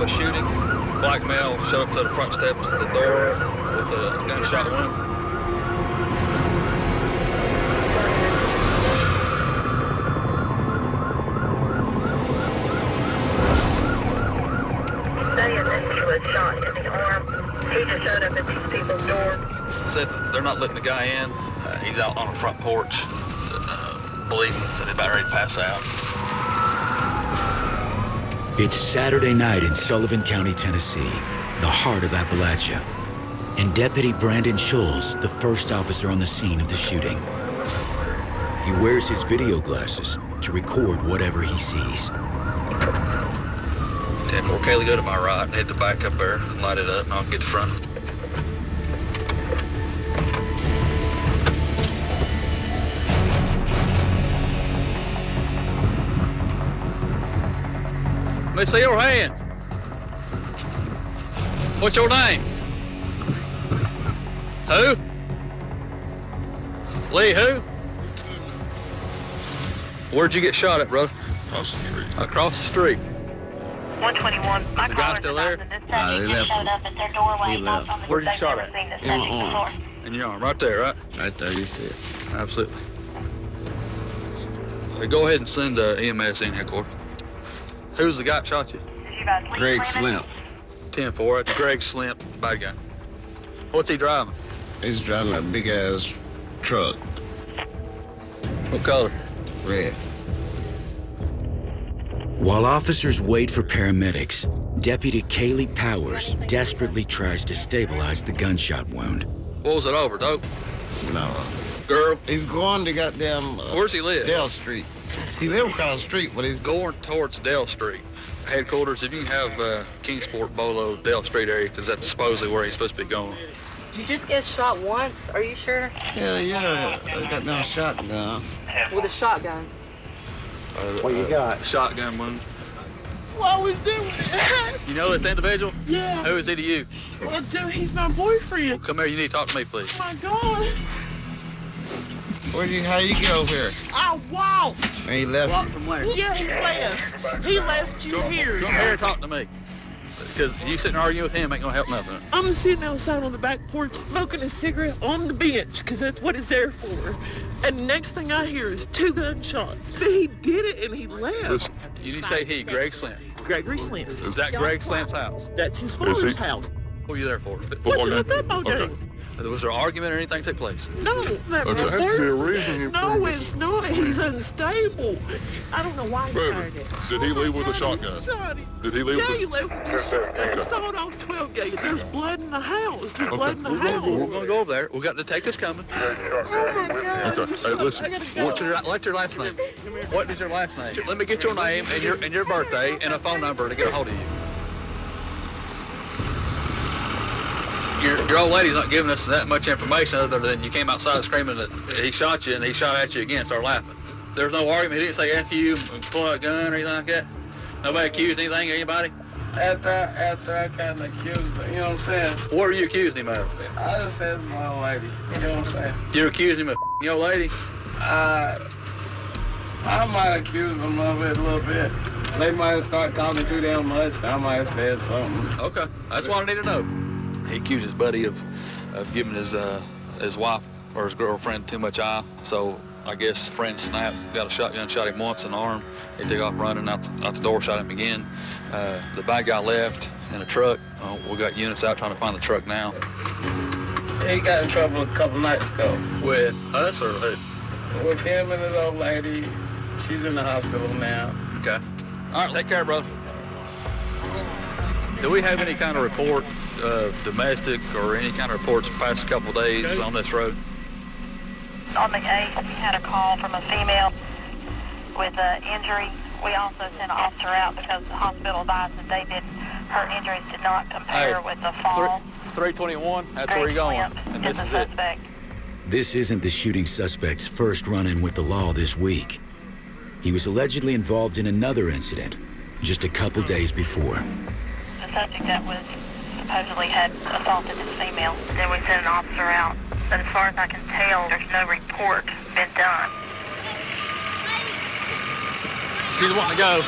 a shooting. Black male showed up to the front steps of the door with a gunshot wound. Saying that he was shot in the arm. He just showed up at these people's doors. Said they're not letting the guy in. He's out on the front porch, bleeding. Said he's about ready to pass out. It's Saturday night in Sullivan County, Tennessee, the heart of Appalachia. And Deputy Brandon Scholes, the first officer on the scene of the shooting. He wears his video glasses to record whatever he sees. 10-4, Kaylee, go to my right, hit the back up there, light it up, and I'll get the front. Let me see your hands. What's your name? Who? Lee who? Where'd you get shot at, bro? Across the street. Across the street. 121. Is the guy still there? They left. Showed up at their doorway. He left. Where'd you shot at? In my arm. In your arm, right there, right? Right there, you see it. Absolutely. Hey, go ahead and send EMS in here, Corey. Who's the guy that shot you? Greg Slimp. 10-4, that's Greg Slimp, bad guy. What's he driving? He's driving a big-ass truck. What color? Red. While officers wait for paramedics, Deputy Kaylee Powers desperately tries to stabilize the gunshot wound. What was it over, dope? No. Girl? He's going to goddamn... Where's he live? Dale Street. He lives across the street, but he's... Going towards Dale Street. Headquarters, if you can have Kingsport, Bolo, Dale Street area, because that's supposedly where he's supposed to be going. You just get shot once? Are you sure? Hell yeah. I got no shotgun. With a shotgun. What you got? Shotgun wound. What was doing it? You know this individual? Yeah. Who is he to you? Well, dude, he's my boyfriend. Come here, you need to talk to me, please. Oh my God. How you get over here? I walked. And he left. Walk from where? Yeah, he left. He left you here. Come here and talk to me. Because you sitting arguing with him ain't gonna help nothing. I'm sitting outside on the back porch smoking a cigarette on the bench because that's what it's there for. And next thing I hear is 2 gunshots. He did it and he left. You say he, Greg Slimp. Gregory Slim. Is that Greg Slimp's house? That's his father's house. What were you there for? What's in the football game? Was there an argument or anything took place? No, that There has to be a reason. No, it's not. He's unstable. I don't know why he fired it. Did he leave with a shotgun? Shot him. Did he leave Yeah, with he left with his shotgun. He sawed off 12 gauge. There's blood in the house. There's blood in the house. We're gonna go over there. We got detectives coming. Oh my God. Okay, hey, listen. I gotta go. What's your last name? What is your last name? Let me get your name and your birthday and a phone number to get a hold of you. Your old lady's not giving us that much information other than you came outside screaming that he shot you and he shot at you again, started laughing. There's no argument. He didn't say F you, pull out a gun or anything like that? Nobody accused anything, anybody? After I kind of accused him, you know what I'm saying? What were you accusing him of? I just said it's my old lady, you know what I'm saying? You accused him of your old lady? I might accuse them of it a little bit. They might have started talking too damn much. I might have said something. Okay, that's what I need to know. He accused his buddy of giving his wife or his girlfriend too much eye. So I guess friend snapped, got a shotgun, shot him once in the arm. He took off running out the door, shot him again. The bad guy left in a truck. We got units out trying to find the truck now. He got in trouble a couple nights ago. With us or who? With him and his old lady. She's in the hospital now. Okay. All right, take care, bro. Do we have any kind of report of domestic or any kind of reports the past couple days on this road? On the case, we had a call from a female with an injury. We also sent an officer out because the hospital advised that her injuries did not compare with the fall. 321, that's where you're going. And this is it. This isn't the shooting suspect's first run-in with the law this week. He was allegedly involved in another incident just a couple days before. The subject that was supposedly had assaulted this female. Then we sent an officer out. But as far as I can tell, there's no report been done. She's wanting to go.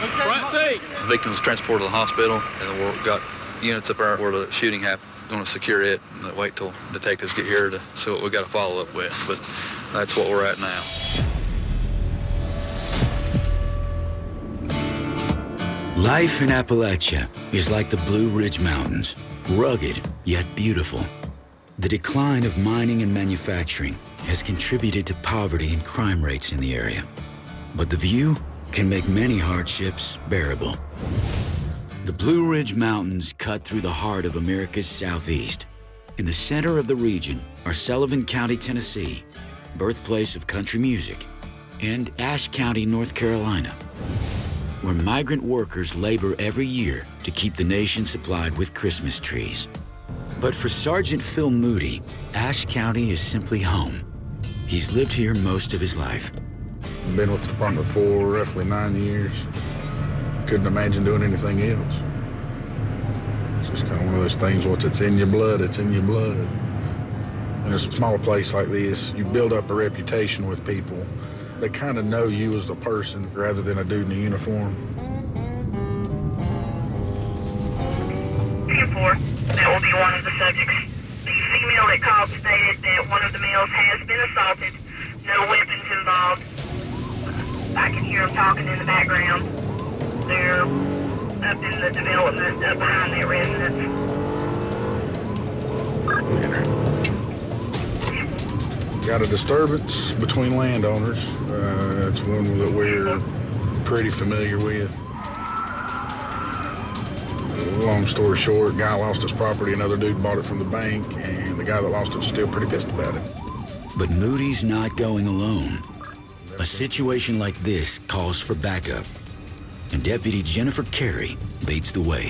Right seat. The victim was transported to the hospital, and we've got units up there where the shooting happened. Going to secure it and wait till detectives get here to see what we got to follow up with. But that's what we're at now. Life in Appalachia is like the Blue Ridge Mountains, rugged yet beautiful. The decline of mining and manufacturing has contributed to poverty and crime rates in the area. But the view can make many hardships bearable. The Blue Ridge Mountains cut through the heart of America's southeast. In the center of the region are Sullivan County, Tennessee, birthplace of country music, and Ashe County, North Carolina, where migrant workers labor every year to keep the nation supplied with Christmas trees. But for Sergeant Phil Moody, Ashe County is simply home. He's lived here most of his life. I've been with the department for roughly 9 years. Couldn't imagine doing anything else. It's just kind of one of those things, once it's in your blood, it's in your blood. In a smaller place like this, you build up a reputation with people. They kind of know you as the person rather than a dude in a uniform. 10-4, that will be one of the subjects. The female that called stated that one of the males has been assaulted, no weapons involved. I can hear them talking in the background. They're up in the development up behind that residence. Got a disturbance between landowners. It's one that we're pretty familiar with. Long story short, guy lost his property, another dude bought it from the bank, and the guy that lost it's still pretty pissed about it. But Moody's not going alone. A situation like this calls for backup, and Deputy Jennifer Carey leads the way.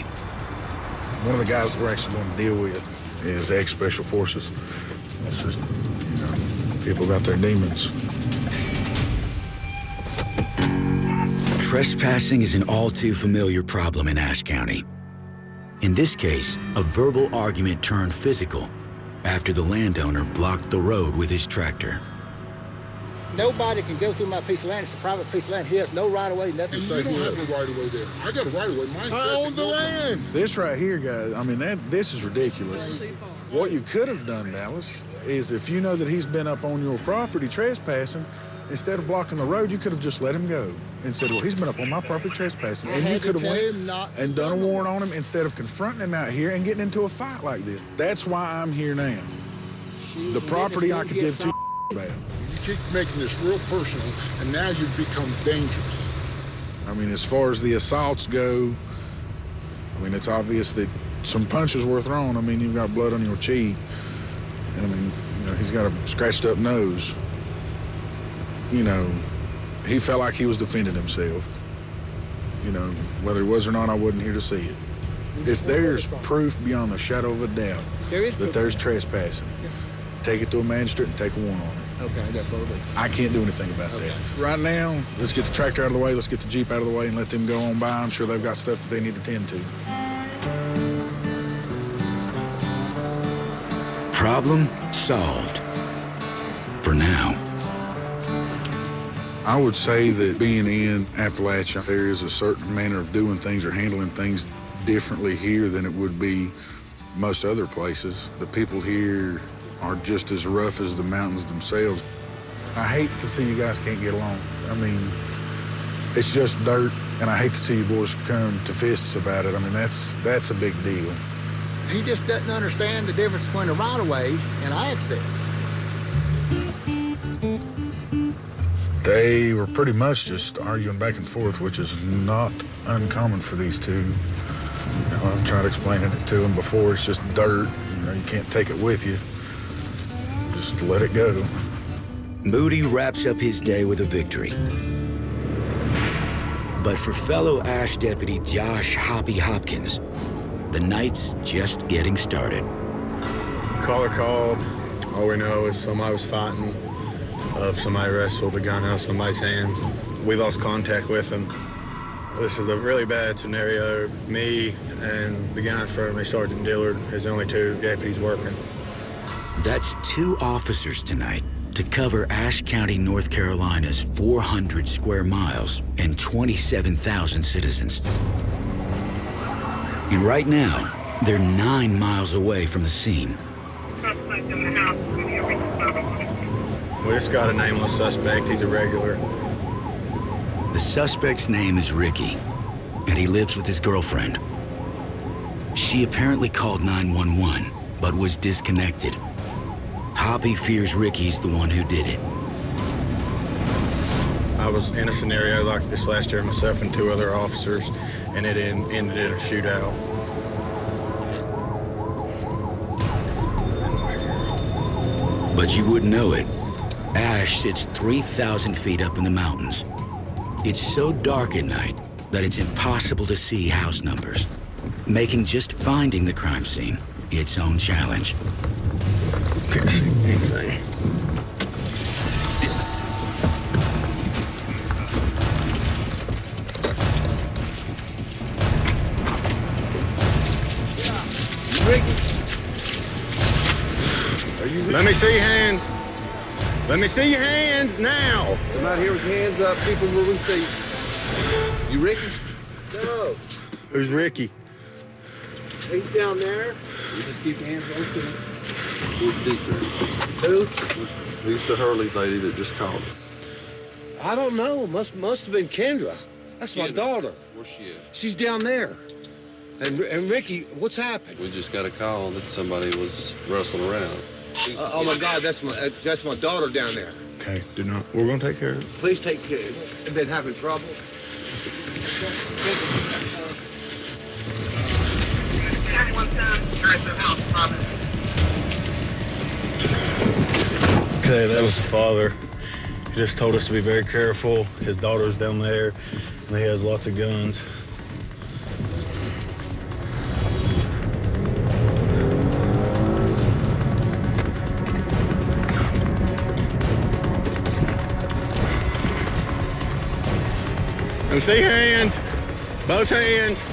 One of the guys that we're actually going to deal with is ex-Special Forces. It's just, people got their demons. Trespassing is an all too familiar problem in Ashe County. In this case, a verbal argument turned physical after the landowner blocked the road with his tractor. Nobody can go through my piece of land. It's a private piece of land. He has no right-of-way, nothing. And you don't have no right-of-way there. I got a right-of-way. Mine says I own the land. This right here, guys, I mean, this is ridiculous. What you could have done, Dallas, is if you know that he's been up on your property trespassing, instead of blocking the road, you could have just let him go and said, well, he's been up on my property trespassing. And you could have went and done a warrant on him instead of confronting him out here and getting into a fight like this. That's why I'm here now. The property I could give two about. You keep making this real personal, and now you've become dangerous. I mean, as far as the assaults go, I mean, it's obvious that some punches were thrown. I mean, you've got blood on your cheek. And I mean, he's got a scratched up nose. He felt like he was defending himself. Whether he was or not, I wasn't here to see it. If there's proof beyond a shadow of a doubt that there's trespassing, take it to a magistrate and take a warrant on it. Okay, that's what we'll do. I can't do anything about that. Right now, let's get the tractor out of the way, let's get the Jeep out of the way and let them go on by. I'm sure they've got stuff that they need to tend to. Problem solved. For now. I would say that being in Appalachia, there is a certain manner of doing things or handling things differently here than it would be most other places. The people here are just as rough as the mountains themselves. I hate to see you guys can't get along. I mean, it's just dirt, and I hate to see you boys come to fists about it. I mean, that's a big deal. He just doesn't understand the difference between a right-of-way and access. They were pretty much just arguing back and forth, which is not uncommon for these two. I've tried explaining it to them before. It's just dirt. You can't take it with you. Just let it go. Moody wraps up his day with a victory. But for fellow Ashe deputy Josh Hoppy Hopkins, the night's just getting started. Caller called. All we know is somebody was fighting. Somebody wrestled a gun out of somebody's hands. We lost contact with them. This is a really bad scenario. Me and the guy in front of me, Sergeant Dillard, is the only two deputies working. That's 2 officers tonight to cover Ashe County, North Carolina's 400 square miles and 27,000 citizens. And right now, they're 9 miles away from the scene. We just got a nameless suspect. He's a regular. The suspect's name is Ricky, and he lives with his girlfriend. She apparently called 911, but was disconnected. Hoppy fears Ricky's the one who did it. I was in a scenario like this last year, myself and 2 other officers, and it ended in a shootout. But you wouldn't know it. Ashe sits 3,000 feet up in the mountains. It's so dark at night that it's impossible to see house numbers, making just finding the crime scene its own challenge. Can't see anything. Ricky? Are you Ricky? Let me see your hands. Let me see your hands now. I'm out here with your hands up. People moving. See. You Ricky? No. Who's Ricky? He's down there. You just keep your hands on to him. Who? Who's the Hurley lady that just called us? I don't know. Must have been Kendra. That's my daughter. Where's she at? She's down there. And Ricky, what's happened? We just got a call that somebody was rustling around. Oh my God, that's my daughter down there. Okay, do not. We're gonna take care of it. Please take care. They've been having trouble. Okay, that was the father. He just told us to be very careful. His daughter's down there, and he has lots of guns. Let me see your hands. Both hands.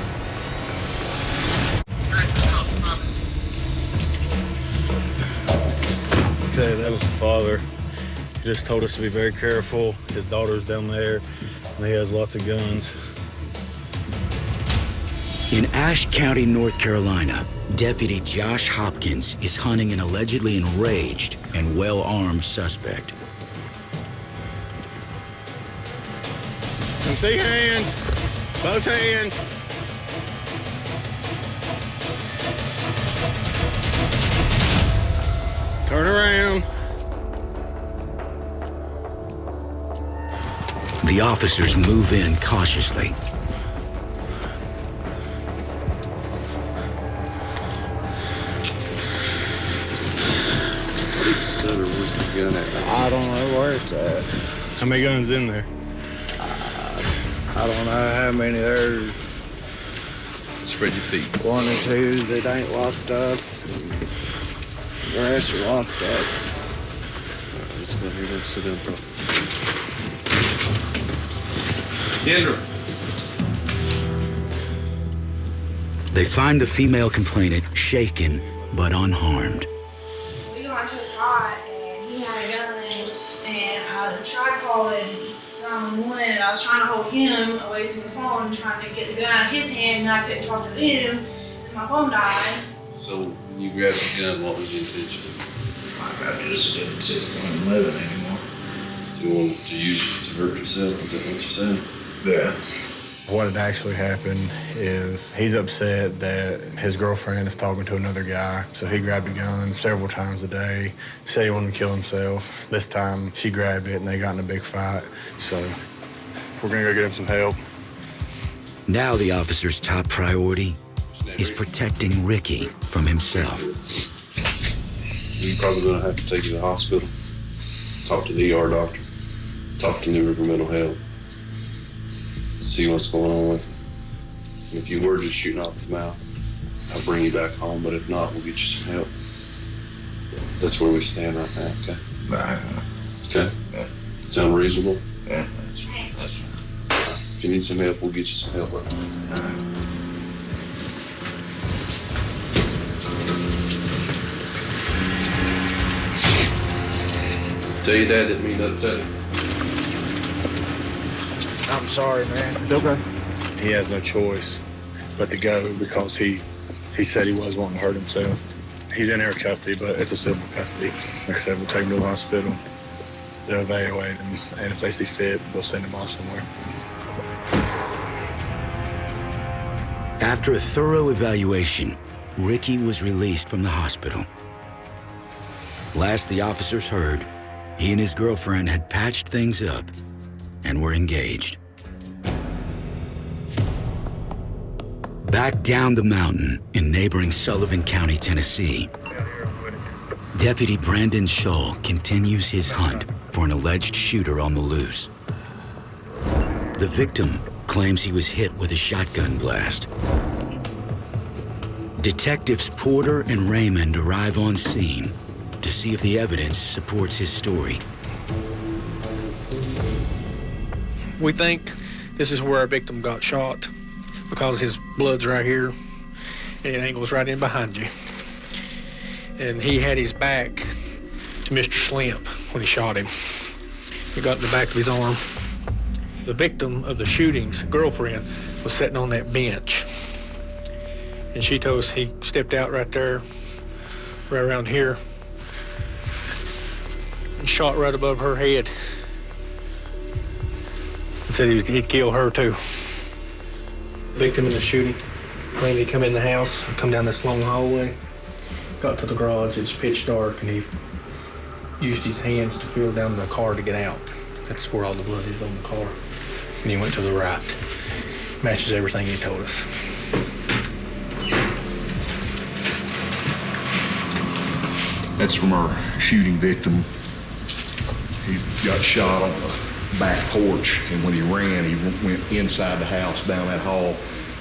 Okay, that was the father. He just told us to be very careful. His daughter's down there, and he has lots of guns. In Ashe County, North Carolina, Deputy Josh Hopkins is hunting an allegedly enraged and well-armed suspect. Let me see your hands. Both hands. Turn around. The officers move in cautiously. I don't know where it's at. How many guns in there? I don't know how many there's. Spread your feet. 1 or 2 that ain't locked up. The rest are locked up. All right, let's go here and sit down properly. Kendra. They find the female complainant shaken but unharmed. We got into a fight and he had a gun and I tried calling 911 and I was trying to hold him away from the phone, trying to get the gun out of his hand, and I couldn't talk to them and my phone died. So when you grabbed the gun, what was your intention? I just didn't want to live anymore. Do you want to use it to hurt yourself? Is that what you're saying? Yeah. What had actually happened is he's upset that his girlfriend is talking to another guy. So he grabbed a gun several times a day, said he wanted to kill himself. This time she grabbed it and they got in a big fight. So we're gonna go get him some help. Now the officer's top priority is protecting Ricky from himself. You're probably gonna have to take you to the hospital, talk to the ER doctor, talk to New River Mental Health, see what's going on with you. And if you were just shooting off the mouth, I'll bring you back home, but if not, we'll get you some help. That's where we stand right now, okay? Okay? Yeah. Sound reasonable? Yeah, that's If you need some help, we'll get you some help right now. Tell your dad didn't mean to upset him. I'm sorry, man. It's okay. He has no choice but to go because he said he was wanting to hurt himself. He's in our custody, but it's a civil custody. Like I said, we'll take him to the hospital. They'll evaluate him, and if they see fit, they'll send him off somewhere. After a thorough evaluation, Ricky was released from the hospital. Last the officers heard, he and his girlfriend had patched things up and were engaged. Back down the mountain in neighboring Sullivan County, Tennessee, Deputy Brandon Shull continues his hunt for an alleged shooter on the loose. The victim claims he was hit with a shotgun blast. Detectives Porter and Raymond arrive on scene to see if the evidence supports his story. We think this is where our victim got shot because his blood's right here and it angles right in behind you. And he had his back to Mr. Slimp when he shot him. He got in the back of his arm. The victim of the shooting's girlfriend was sitting on that bench. And she told us he stepped out right there, right around here, and shot right above her head. And said he'd kill her too. The victim in the shooting claimed he'd come in the house, come down this long hallway, got to the garage, it's pitch dark, and he used his hands to feel down the car to get out. That's where all the blood is on the car. And he went to the right. Matches everything he told us. That's from our shooting victim. He got shot on the back porch, and when he ran, he went inside the house, down that hall,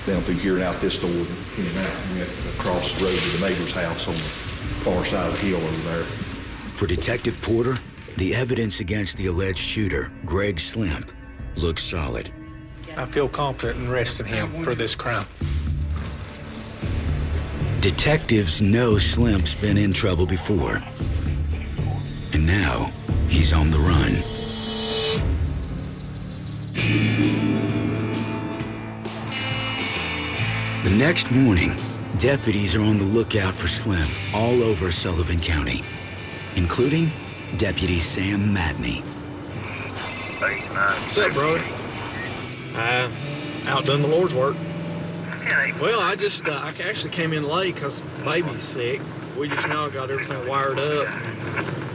down through here and out this door, in and out, and went across the road to the neighbor's house on the far side of the hill over there. For Detective Porter, the evidence against the alleged shooter, Greg Slimp, looks solid. I feel confident in arresting him for this crime. Detectives know Slimp's been in trouble before. And now, he's on the run. The next morning, deputies are on the lookout for Slimp all over Sullivan County, including Deputy Sam Matney. What's up, brother? Outdone the Lord's work. Well, I actually came in late because baby's sick. We just now got everything wired up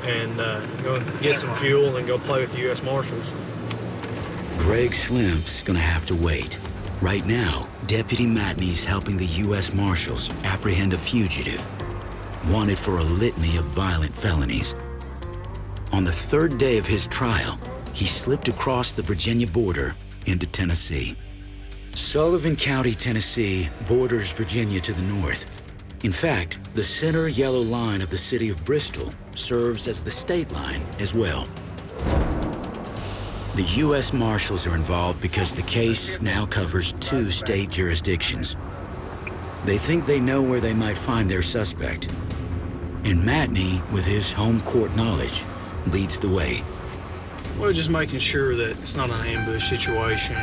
and go get some fuel and then go play with the U.S. Marshals. Greg Slimp's gonna have to wait. Right now, Deputy Matney's helping the U.S. Marshals apprehend a fugitive wanted for a litany of violent felonies. On the third day of his trial, he slipped across the Virginia border into Tennessee. Sullivan County, Tennessee borders Virginia to the north. In fact, the center yellow line of the city of Bristol serves as the state line as well. The U.S. Marshals are involved because the case now covers 2 state jurisdictions. They think they know where they might find their suspect. And Matney, with his home court knowledge, leads the way. We're just making sure that it's not an ambush situation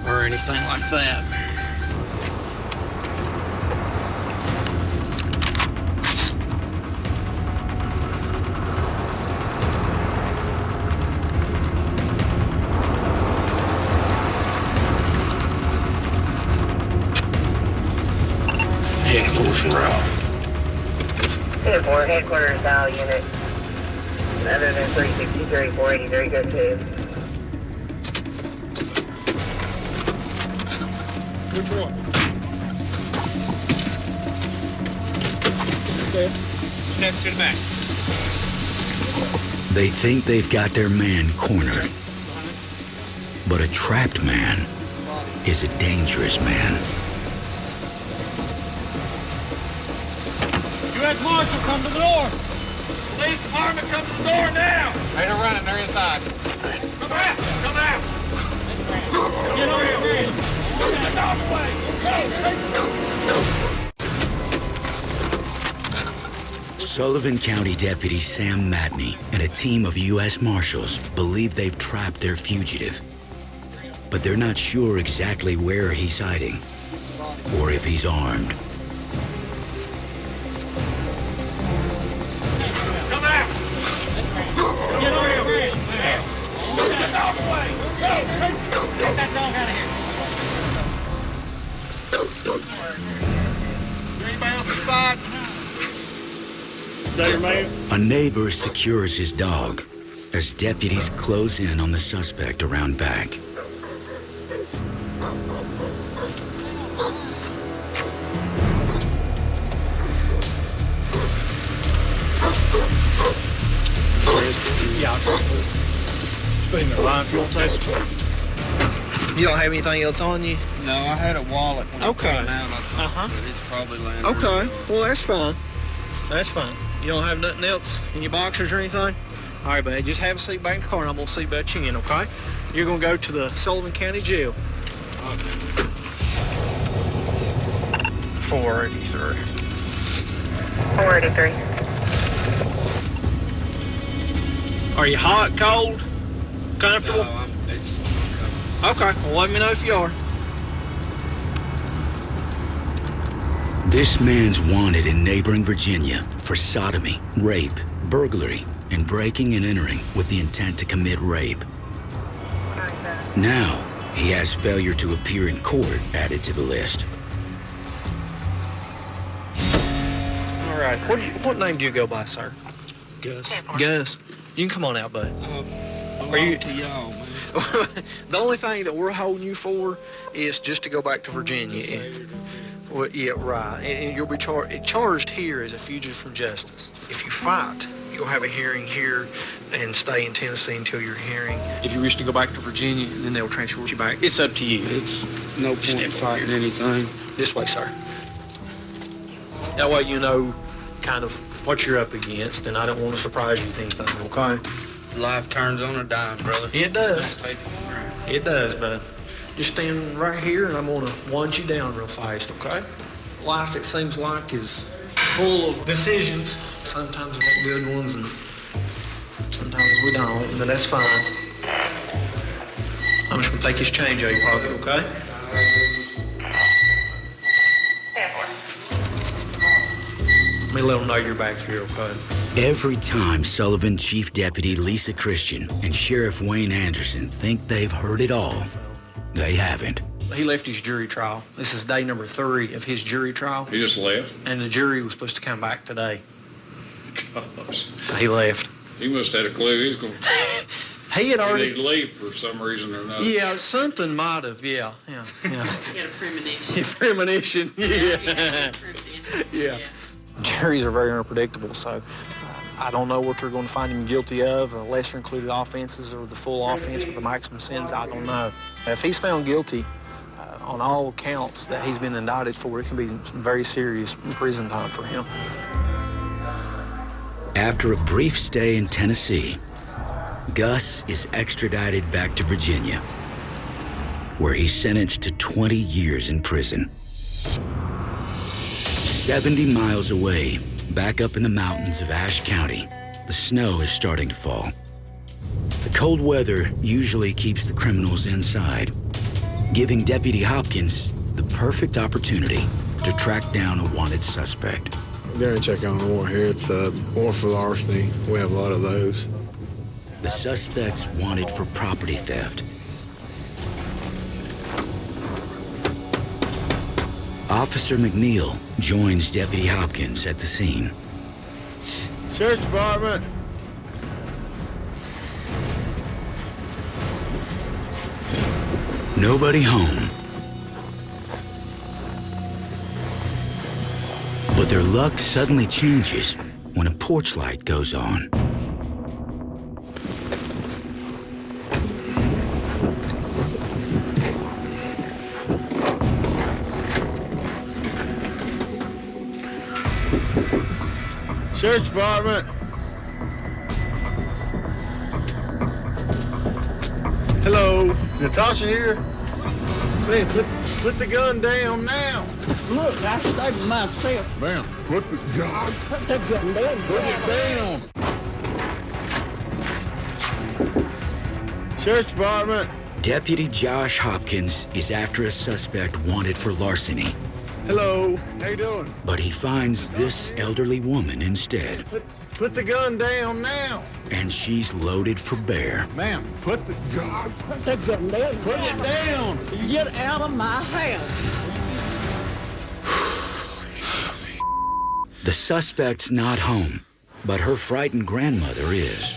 or anything like that. Explosion route. 10-4, headquarters dial unit. Other than 363, 483, go to. Which one? Okay. Step to the back. They think they've got their man cornered. But a trapped man is a dangerous man. U.S. Marshal, come to the door. Police department, come to the door now. They're running. They're inside. Come out. Come out. Get over here. Get out of the way. Sullivan County Deputy Sam Matney and a team of U.S. Marshals believe they've trapped their fugitive. But they're not sure exactly where he's hiding or if he's armed. Come out! Get over here! Get out of the way! Go! Get that dog out of here! Is there anybody else inside? Is that your man? A neighbor secures his dog as deputies close in on the suspect around back. Yeah, I'll transport. Just in the line if you want to taste it. You don't have anything else on you? No, I had a wallet when Okay. it came out, I thought, but it's probably landed. Okay, well, that's fine. That's fine. You don't have nothing else in your boxers or anything? All right, buddy, just have a seat back in the car and I'm going to seatbelt you in, okay? You're going to go to the Sullivan County Jail. 483. 483. Are you hot, cold, comfortable? No, Okay, well, let me know if you are. This man's wanted in neighboring Virginia for sodomy, rape, burglary, and breaking and entering with the intent to commit rape. Now, he has failure to appear in court added to the list. All right, what name do you go by, sir? Gus. Gus. You can come on out, bud. Are you to y'all, man? The only thing that we're holding you for is just to go back to Virginia. Well, yeah, right. And you'll be charged here as a fugitive from justice. If you fight, you'll have a hearing here and stay in Tennessee until your hearing. If you wish to go back to Virginia, then they'll transfer you back. It's up to you. It's no point in fighting anything. This way, sir. That way you know kind of what you're up against, and I don't want to surprise you with anything, okay? Life turns on a dime, brother. It does. It does, bud. Just stand right here, and I'm going to wand you down real fast, okay? Life, it seems like, is full of decisions. Sometimes we make good ones, and sometimes we don't, but that's fine. I'm just going to take his change out of your pocket, okay? Let me let them know you're back here, okay? Every time Sullivan Chief Deputy Lisa Christian and Sheriff Wayne Anderson think they've heard it all, they haven't. He left his jury trial. This is day number 3 of his jury trial. He just left? And the jury was supposed to come back today. Gosh. So he left. He must have had a clue he's going He had already... He'd leave for some reason or another. Yeah, something might have, yeah. He had a premonition. Premonition, yeah. Yeah. Juries are very unpredictable, so I don't know what they're going to find him guilty of, lesser included offenses or the full offense with the maximum sentence, I don't know. If he's found guilty on all counts that he's been indicted for, it can be some very serious prison time for him. After a brief stay in Tennessee, Gus is extradited back to Virginia, where he's sentenced to 20 years in prison. 70 miles away, back up in the mountains of Ashe County, the snow is starting to fall. The cold weather usually keeps the criminals inside, giving Deputy Hopkins the perfect opportunity to track down a wanted suspect. We're going to check on a warrant here. It's a warrant for larceny. We have a lot of those. The suspect's wanted for property theft. Officer McNeil joins Deputy Hopkins at the scene. Sheriff's Department. Nobody home. But their luck suddenly changes when a porch light goes on. Sheriff's Department. Hello, is Natasha here? Man, put the gun down now. Look, I stayed myself. Ma'am, Put the gun. Put the gun down. Put it down. Sheriff's Department. Deputy Josh Hopkins is after a suspect wanted for larceny. Hello. How you doing? But he finds this elderly woman instead. Put the gun down now. And she's loaded for bear. Ma'am, put the gun. Put the gun down. Put it down. Get out of my house. The suspect's not home, but her frightened grandmother is.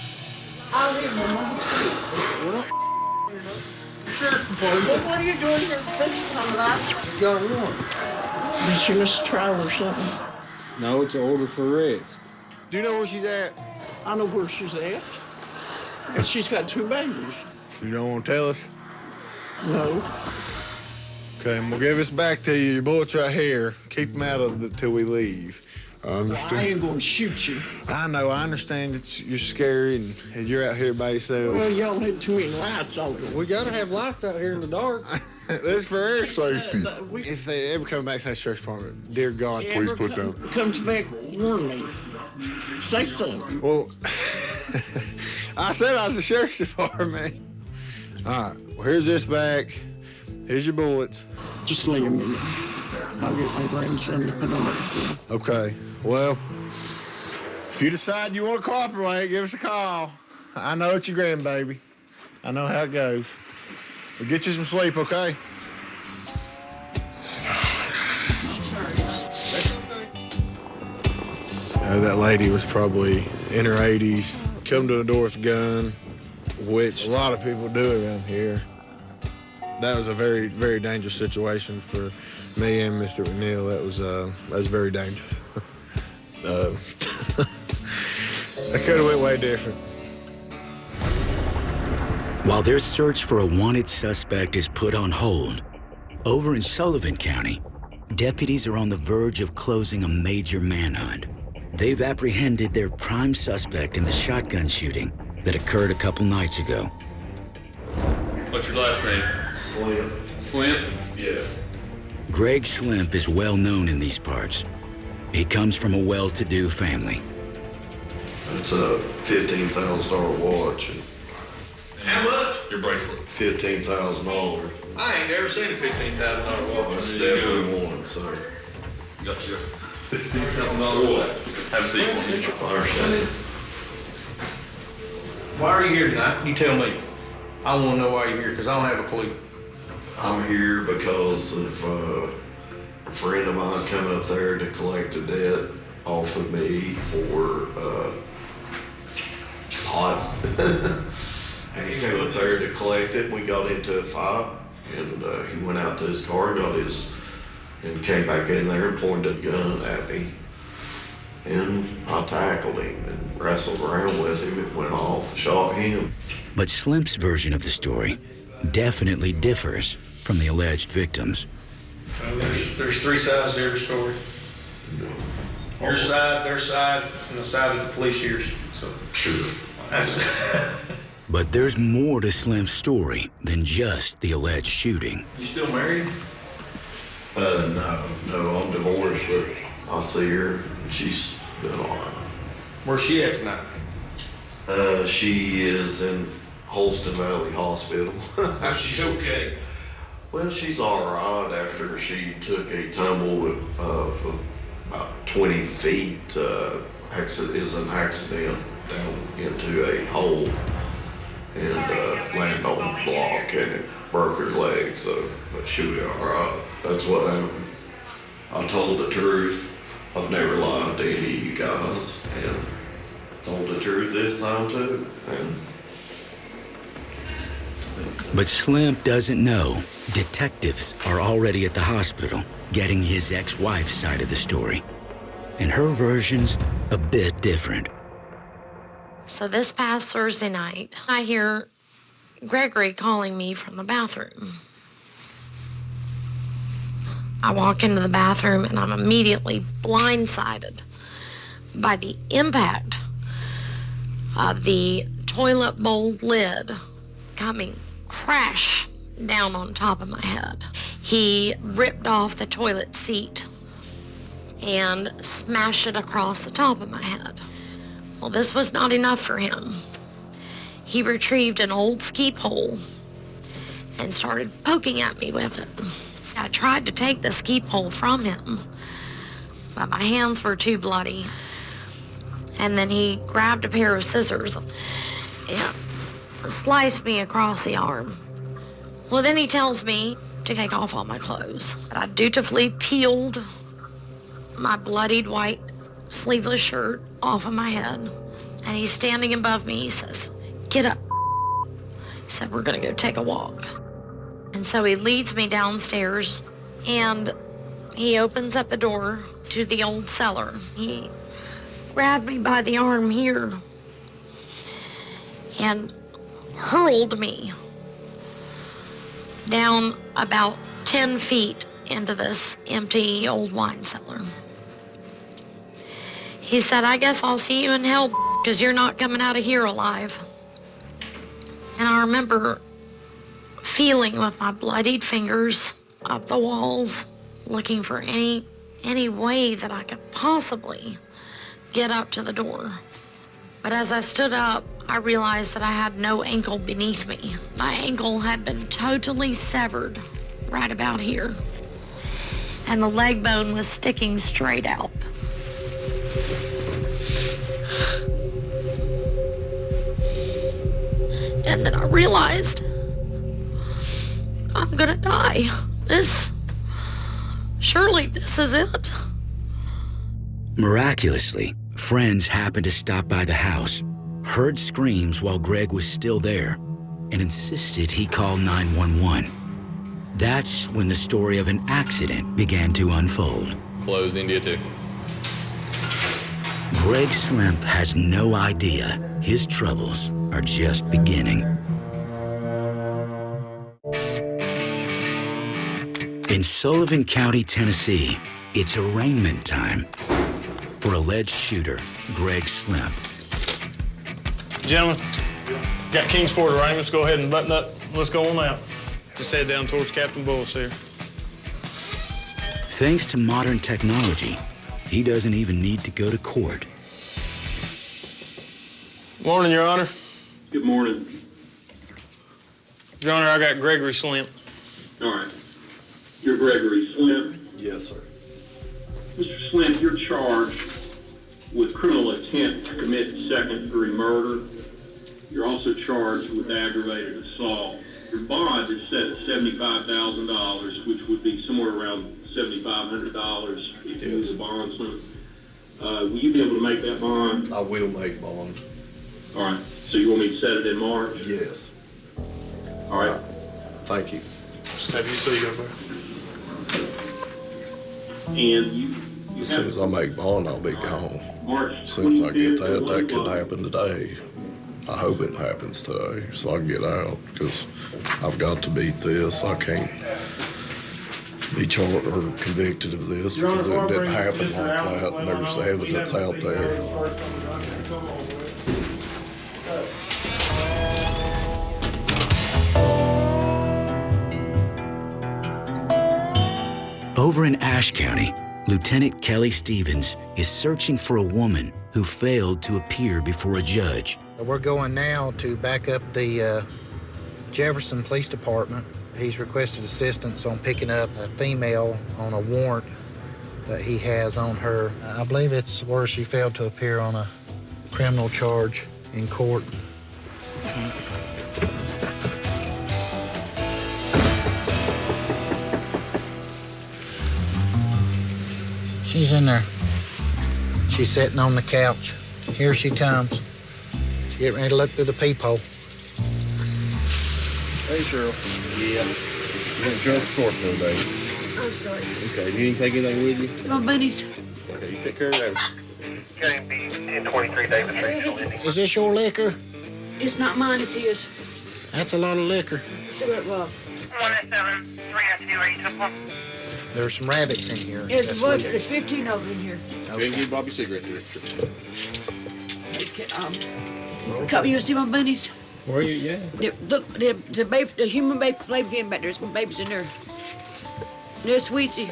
I live on my street. Sheriff's Department. What are you doing here this time of night? What y'all want? Did she miss a trial or something? No, it's an order for arrest. Do you know where she's at? I know where she's at. And she's got 2 babies. You don't want to tell us? No. Okay, I'm gonna give this back to you. Your bullet's right here. Keep them out of it till we leave. I understand. I ain't gonna shoot you. I know. I understand you're scary and you're out here by yourself. Well, y'all had too many lights on. We gotta have lights out here in the dark. That's for our safety. If they ever come back to the sheriff's department, dear God, please put down. Comes back, warn me. Say something. Well, I said I was the sheriff's department. All right. Well, here's this back. Here's your bullets. Just leave me. I'll get my grandson to put on it. Okay. Well, if you decide you want to cooperate, give us a call. I know it's your grandbaby. I know how it goes. We'll get you some sleep, okay? That lady was probably in her 80s, come to the door with a gun, which a lot of people do around here. That was a very, very dangerous situation for me and Mr. McNeil. That was very dangerous. That could have went way different. While their search for a wanted suspect is put on hold, over in Sullivan County, deputies are on the verge of closing a major manhunt. They've apprehended their prime suspect in the shotgun shooting that occurred a couple nights ago. What's your last name? Slim. Slim? Yes. Greg Slimp is well known in these parts. He comes from a well-to-do family. It's a $15,000 watch. How much? Your bracelet. $15,000. I ain't never seen a $15,000 watch. That's definitely one, sir. Got you $15,000 watch. Have a seat for me. I understand. Why are you here tonight? You tell me. I want to know why you're here, because I don't have a clue. I'm here because of a friend of mine come up there to collect a debt off of me for pot. And he came up there to collect it. We got into a fight, and he went out to his car, and came back in there and pointed a gun at me. And I tackled him and wrestled around with him. It went off, shot him. But Slimp's version of the story definitely differs from the alleged victims. There's 3 sides to every story. No. Your side, their side, and the side that the police hears. So sure. That's But there's more to Slim's story than just the alleged shooting. You still married? No, I'm divorced, but I see her, and she's been all right. Where's she at tonight? She is in Holston Valley Hospital. How's she okay? Well, she's all right after she took a tumble of about 20 feet. Is an accident down into a hole and landed on the block, and it broke her leg. So, but she'll be all right. That's what happened. I told the truth. I've never lied to any of you guys, and told the truth this time too. But Slim doesn't know detectives are already at the hospital getting his ex-wife's side of the story. And her version's a bit different. So this past Thursday night, I hear Gregory calling me from the bathroom. I walk into the bathroom and I'm immediately blindsided by the impact of the toilet bowl lid coming crash down on top of my head. He ripped off the toilet seat and smash it across the top of my head. Well, this was not enough for him. He retrieved an old ski pole and started poking at me with it. I tried to take the ski pole from him, but my hands were too bloody. And then he grabbed a pair of scissors and sliced me across the arm. Well, then he tells me to take off all my clothes. I dutifully peeled my bloodied white sleeveless shirt off of my head, and he's standing above me. He says, "Get up." He said, "We're gonna go take a walk." And so he leads me downstairs, and he opens up the door to the old cellar. He grabbed me by the arm here and hurled me down about 10 feet into this empty old wine cellar. He said, "I guess I'll see you in hell, because you're not coming out of here alive." And I remember feeling with my bloodied fingers up the walls, looking for any way that I could possibly get up to the door. But as I stood up, I realized that I had no ankle beneath me. My ankle had been totally severed right about here, and the leg bone was sticking straight out. And then I realized, I'm gonna die. Surely this is it. Miraculously, friends happened to stop by the house, heard screams while Greg was still there, and insisted he call 911. That's when the story of an accident began to unfold. Close India 2. Greg Slimp has no idea his troubles are just beginning. In Sullivan County, Tennessee, it's arraignment time for alleged shooter Greg Slimp. Gentlemen, got Kingsport arraignments. Go ahead and button up. Let's go on out. Just head down towards Captain Bull's here. Thanks to modern technology, he doesn't even need to go to court. Morning, Your Honor. Good morning. Your Honor, I got Gregory Slimp. All right. You're Gregory Slimp? Yes, sir. Mr. Slimp, you're charged with criminal attempt to commit second-degree murder. You're also charged with aggravated assault. Your bond is set at $75,000, which would be somewhere around $7,500 if you use a bond, Slimp. Will you be able to make that bond? I will make bond. All right. So you want me to set it in March? Yes. All right. Thank you. Just have you see over. And you As soon as I make bond, I'll be gone. March As soon as I get 25th, that could happen today. I hope it happens today, so I can get out, because I've got to beat this. I can't be charged or convicted of this because it didn't happen like that, and there's evidence out there. Over in Ashe County, Lieutenant Kelly Stevens is searching for a woman who failed to appear before a judge. We're going now to back up the Jefferson Police Department. He's requested assistance on picking up a female on a warrant that he has on her. I believe it's where she failed to appear on a criminal charge in court. She's in there. She's sitting on the couch. Here she comes. She's getting ready to look through the peephole. Hey, Cheryl. Yeah. You want to show up to court for today? I'm sorry. Okay, you didn't take anything with you? My bunnies. Okay, you take care of that. KMB 1023 David. Is this your liquor? It's not mine, it's his. That's a lot of liquor. Cigarette Bob. 173 There's some rabbits in here. There's That's a bunch. legal. There's 15 of them in here. Okay, give Bobby a cigarette there. Okay, come you see my bunnies? Where are you? Yeah. Look, the baby, the human baby getting back there. There's some babies in there. There's Sweetie.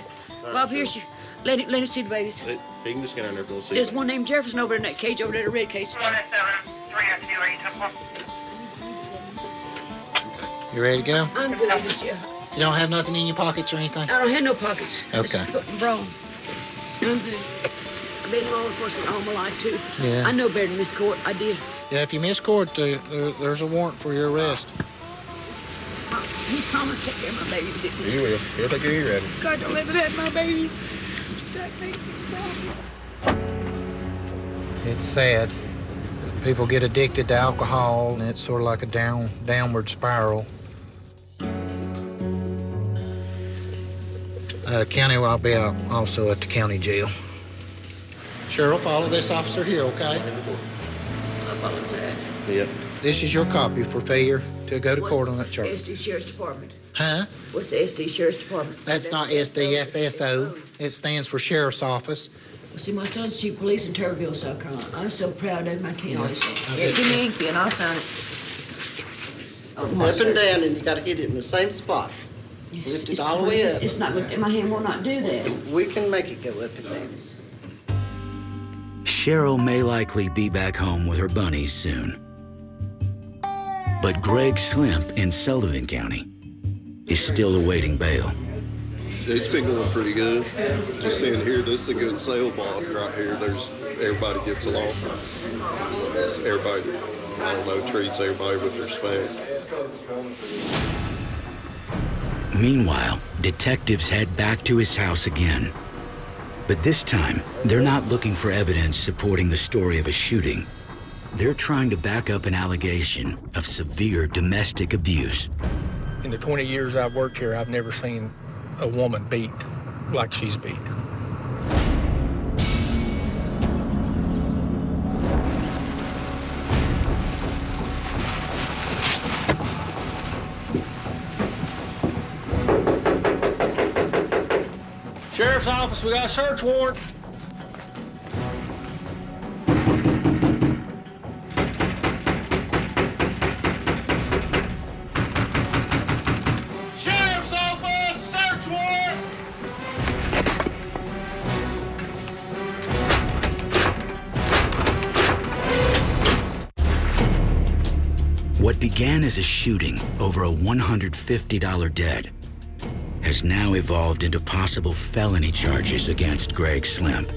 Bob, here's you. Let him see the babies. He can just get in there for a little. There's one named Jefferson over in that cage, over there, the red cage. 107-302-824. You ready to go? I'm good with this, yeah. You don't have nothing in your pockets or anything? I don't have no pockets. Okay. Just put them bra. I'm good. I've been in law enforcement all my life, too. Yeah. I know better than this court. I did. Yeah, if you miss court, there's a warrant for your arrest. He promised to take care of my babies, didn't he? He will. He'll take care of you, Eddie. God, don't let me have my babies. Jack, thank you. It's sad. People get addicted to alcohol, and it's sort of like a downward spiral. County will be out also at the county jail. Cheryl, follow this officer here, okay? I follow that. Yep. This is your copy for failure to go to court on that charge. SD Sheriff's Department. Huh? What's the SD Sheriff's Department? That's not SD, that's SO. It stands for Sheriff's Office. Well, see, my son's chief of police in Tuberville, South Carolina. I'm so proud of him, I can't always say. Yeah, give me ink and I'll sign it. Up and down, and you gotta hit it in the same spot. Yes, Lift it all the way up. It's not good. My hand will not do that. We can make it go up and down. Cheryl may likely be back home with her bunnies soon. But Greg Slimp in Sullivan County is still awaiting bail. It's been going pretty good. Just seeing here, this is a good sale block right here. Everybody gets along. Everybody, I don't know, treats everybody with respect. Meanwhile, detectives head back to his house again. But this time, they're not looking for evidence supporting the story of a shooting. They're trying to back up an allegation of severe domestic abuse. In the 20 years I've worked here, I've never seen a woman beat like she's beat. Sheriff's office, we got a search warrant. Sheriff's office, search warrant! What began as a shooting over a $150 debt has now evolved into possible felony charges against Greg Slimp.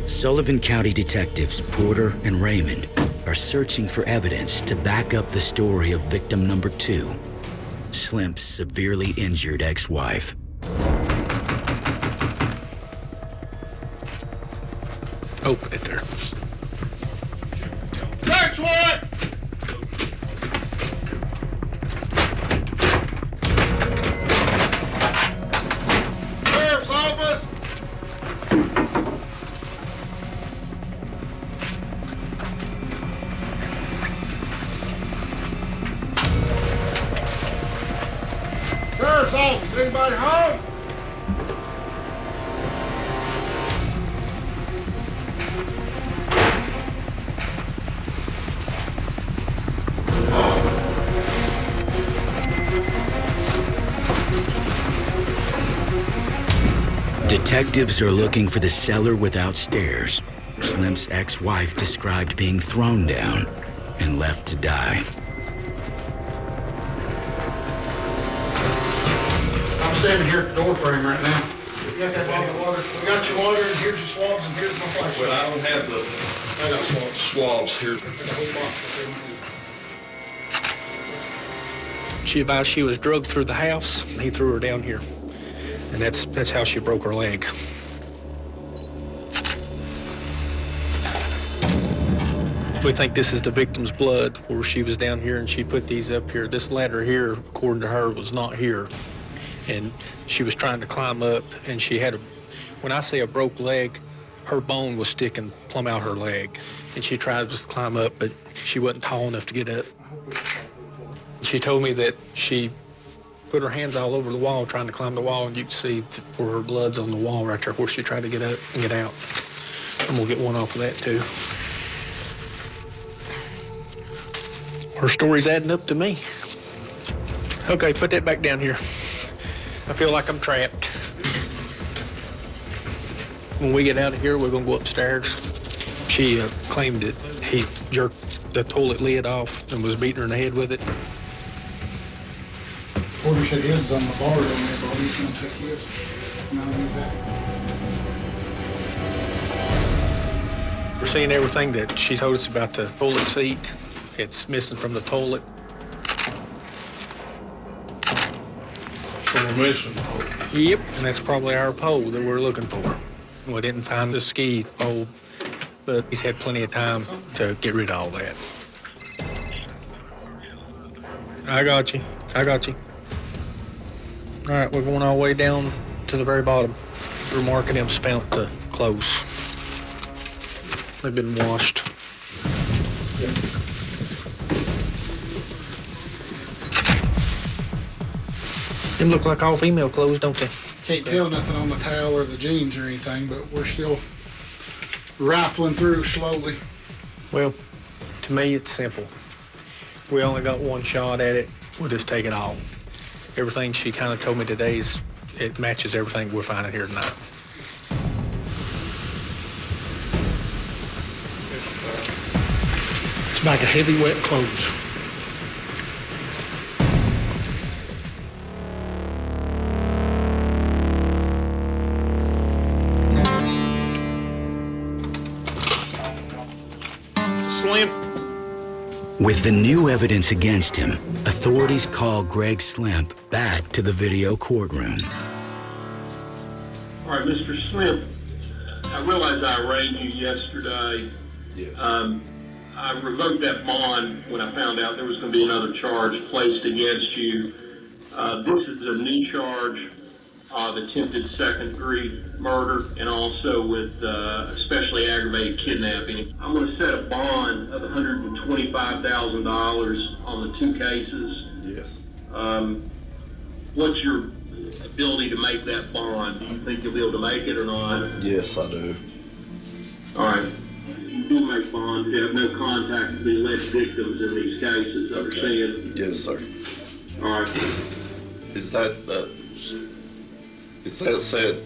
Sullivan County detectives Porter and Raymond are searching for evidence to back up the story of victim number 2, Slimp's severely injured ex-wife. Open it there. Search warrant! Sheriff's office! Sheriff's office, anybody home? Detectives are looking for the cellar without stairs. Slimp's ex-wife described being thrown down and left to die. I'm standing here at the door frame right now. You got that bottle of water? We got your water, and here's your swabs, and here's my flash. Well, I don't have the I got swabs. swabs here. She advised she was drugged through the house. He threw her down here. And that's how she broke her leg. We think this is the victim's blood, where she was down here and she put these up here. This ladder here, according to her, was not here. And she was trying to climb up, and she had when I say a broke leg, her bone was sticking plumb out her leg. And she tried to climb up, but she wasn't tall enough to get up. She told me that she put her hands all over the wall trying to climb the wall, and you can see where her blood's on the wall right there where she tried to get up and get out. I'm gonna get one off of that too. Her story's adding up to me. Okay, put that back down here. I feel like I'm trapped. When we get out of here, we're gonna go upstairs. She claimed that he jerked the toilet lid off and was beating her in the head with it. Porter said his is on the bar down there, but he's gonna take his. And I'll do that. We're seeing everything that she told us about the toilet seat. It's missing from the toilet. So we're missing. Yep, and that's probably our pole that we're looking for. We didn't find the ski pole, but he's had plenty of time to get rid of all that. I got you. I got you. All right, we're going all the way down to the very bottom. We're marking them spent close. They've been washed. Them look like all female clothes, don't they? Can't tell nothing on the towel or the jeans or anything, but we're still rifling through slowly. Well, to me, it's simple. We only got one shot at it. We'll just take it all. Everything she kind of told me today it matches everything we're finding here tonight. It's a bag of heavy, wet clothes. Slim. With the new evidence against him, authorities call Greg Slimp back to the video courtroom. All right, Mr. Slimp, I realize I arraigned you yesterday. Yes. I revoked that bond when I found out there was going to be another charge placed against you. This is a new charge of attempted second-degree murder and also with especially aggravated kidnapping. I'm going to set a bond of $125,000 on the two cases. Yes. What's your ability to make that bond? Do you think you'll be able to make it or not? Yes, I do. All right. You do make bonds. You have no contact with the alleged victims in these cases. Understand? Yes, sir. All right. Is that set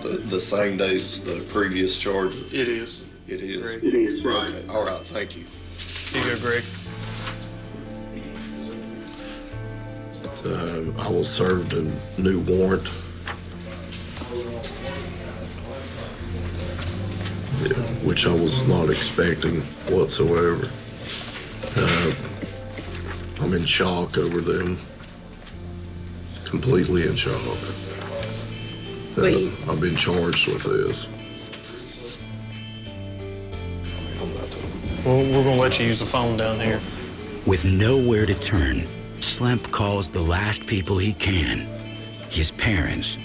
the same day as the previous charge? It is. It is? It is, right. Okay. All right, thank you. Here you go, Greg. I was served a new warrant. Yeah, which I was not expecting whatsoever. I'm in shock over them. Completely in shock. Wait. I've been charged with this. Well, we're going to let you use the phone down here. With nowhere to turn, Slimp calls the last people he can, his parents.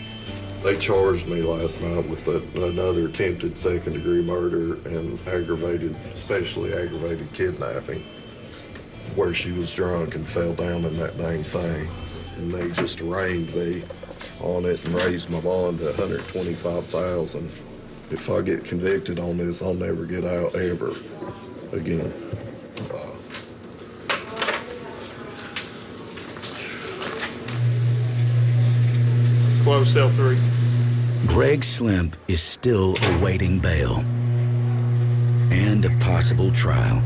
They charged me last night with another attempted second-degree murder and especially aggravated kidnapping, where she was drunk and fell down in that dang thing. And they just arraigned me on it and raised my bond to $125,000. If I get convicted on this, I'll never get out ever again. Close cell 3. Greg Slimp is still awaiting bail and a possible trial.